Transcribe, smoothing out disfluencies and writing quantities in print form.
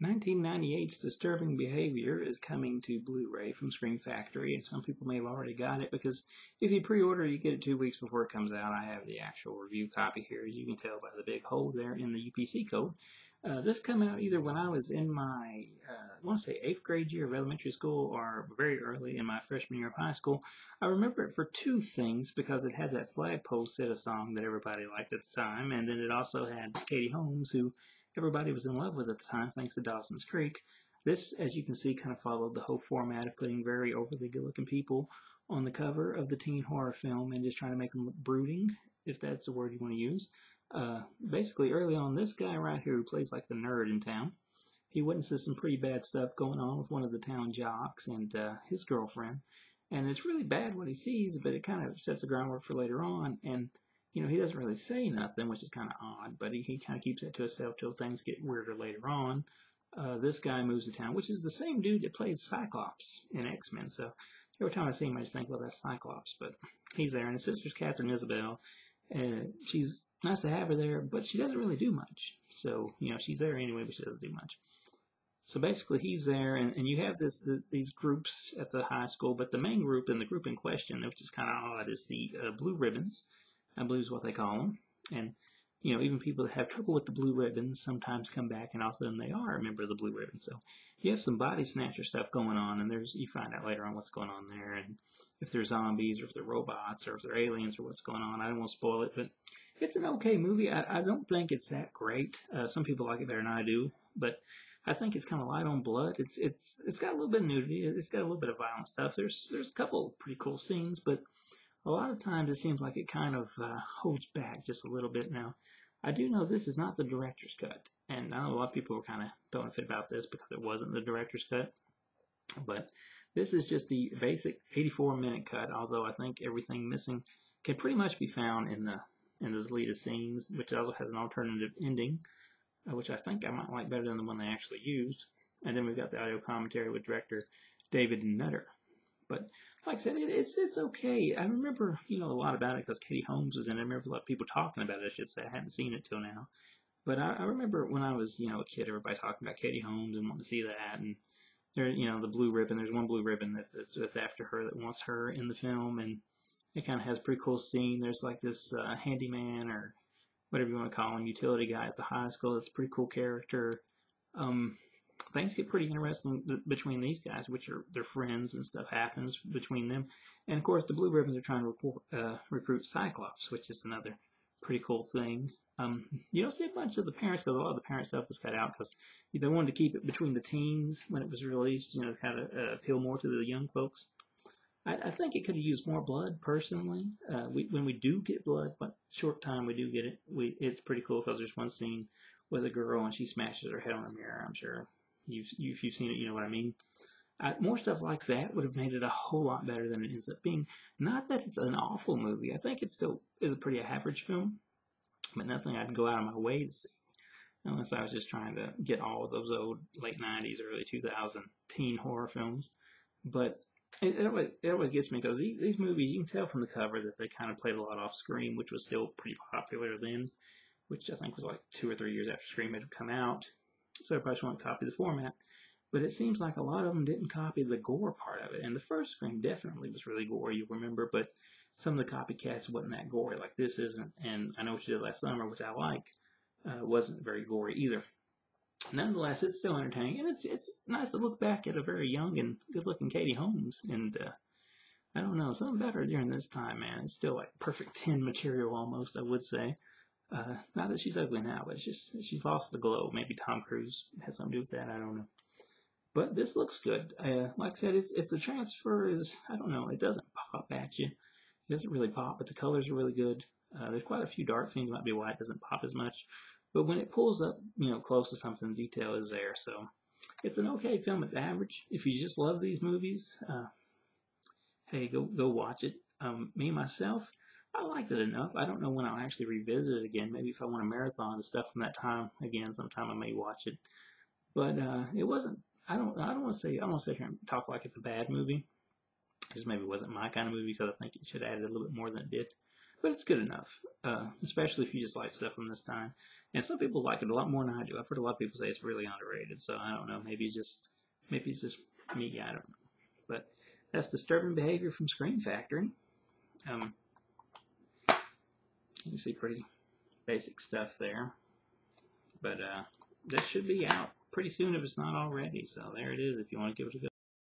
1998's Disturbing Behavior is coming to Blu-ray from Scream Factory, and some people may have already got it because if you pre-order, you get it 2 weeks before it comes out. I have the actual review copy here, as you can tell by the big hole there in the UPC code. This came out either when I was in my, I want to say 8th grade year of elementary school or very early in my freshman year of high school. I remember it for two things because it had that Flagpole Sitta song that everybody liked at the time, and then it also had Katie Holmes, who everybody was in love with at the time, thanks to Dawson's Creek. This, as you can see, kind of followed the whole format of putting very overly good-looking people on the cover of the teen horror film and just trying to make them look brooding, if that's the word you want to use. Basically, early on, this guy right here who plays like the nerd in town, he witnesses some pretty bad stuff going on with one of the town jocks and his girlfriend. And it's really bad what he sees, but it kind of sets the groundwork for later on. And you know, he doesn't really say nothing, which is kind of odd, but he kind of keeps it to himself till things get weirder later on. This guy moves to town, which is the same dude that played Cyclops in X-Men. So every time I see him, I just think, well, that's Cyclops. But he's there, and his sister's Catherine Isabel. She's nice to have her there, but she doesn't really do much. So, you know, she's there anyway, but she doesn't do much. So basically, he's there, and you have these groups at the high school, but the main group and the group in question, which is kind of odd, is the Blue Ribbons. I believe is what they call them. And, you know, even people that have trouble with the Blue Ribbons sometimes come back and all of a sudden they are a member of the Blue Ribbons. So you have some body snatcher stuff going on, and you find out later on what's going on there, and if they're zombies or if they're robots or if they're aliens or what's going on. I don't want to spoil it, but it's an okay movie. I don't think it's that great. Some people like it better than I do, but I think it's kind of light on blood. It's got a little bit of nudity. It's got a little bit of violent stuff. There's a couple pretty cool scenes, but a lot of times it seems like it kind of holds back just a little bit. Now, I do know this is not the director's cut, and I know a lot of people were kind of throwing a fit about this because it wasn't the director's cut, but this is just the basic 84-minute cut, although I think everything missing can pretty much be found in the deleted scenes, which also has an alternative ending, which I think I might like better than the one they actually used. And then we've got the audio commentary with director David Nutter. But like I said, it's okay. I remember, you know, a lot about it because Katie Holmes was in it. I remember a lot of people talking about it, I should say. I hadn't seen it till now. But I remember when I was, you know, a kid, everybody talking about Katie Holmes and wanting to see that. And there, you know, the blue ribbon. There's one blue ribbon that's after her that wants her in the film, and it kind of has a pretty cool scene. There's like this handyman or whatever you want to call him, utility guy at the high school. That's a pretty cool character. Things get pretty interesting between these guys, which are their friends, and stuff happens between them. And of course, the Blue Ribbons are trying to recruit Cyclops, which is another pretty cool thing. You don't see a bunch of the parents because a lot of the parent stuff was cut out because they wanted to keep it between the teens when it was released, you know, kind of appeal more to the young folks. I think it could have used more blood, personally. When we do get blood, but short time we do get it, it's pretty cool because there's one scene with a girl and she smashes her head on a mirror. I'm sure if you've seen it, you know what I mean. More stuff like that would have made it a whole lot better than it ends up being. Not that it's an awful movie. I think it still is a pretty average film, but nothing I'd go out of my way to see. Unless I was just trying to get all of those old late 90s, early 2000 teen horror films. But it always gets me because these movies, you can tell from the cover that they kind of played a lot off Scream, which was still pretty popular then, which I think was like 2 or 3 years after Scream had come out. So everybody just wanted to copy the format. But it seems like a lot of them didn't copy the gore part of it. And the first Scream definitely was really gory, you remember, but some of the copycats wasn't that gory. Like this isn't, and I Know What You Did Last Summer, which I like, wasn't very gory either. Nonetheless, it's still entertaining, and it's nice to look back at a very young and good-looking Katie Holmes. And I don't know, something better during this time, man. It's still like perfect 10 material almost, I would say. Not that she's ugly now, but it's just she's lost the glow. Maybe Tom Cruise has something to do with that. I don't know. But this looks good. Like I said, it's the transfer is, I don't know, it doesn't pop at you. It doesn't really pop, but the colors are really good. There's quite a few dark scenes. Might be why it doesn't pop as much. But when it pulls up, you know, close to something, the detail is there. So it's an okay film. It's average. If you just love these movies, hey, go watch it. Me, myself, I liked it enough. I don't know when I'll actually revisit it again. Maybe if I want a marathon of stuff from that time again, sometime I may watch it. But it wasn't. I don't want to say. I don't want to sit here and talk like it's a bad movie. It just maybe wasn't my kind of movie because I think it should have added a little bit more than it did. but it's good enough, especially if you just like stuff from this time. And some people like it a lot more than I do. I've heard a lot of people say it's really underrated, so I don't know. Maybe it's just me. I don't know. But that's Disturbing Behavior from Scream Factory. You can see pretty basic stuff there. But this should be out pretty soon if it's not already. So there it is if you want to give it a go.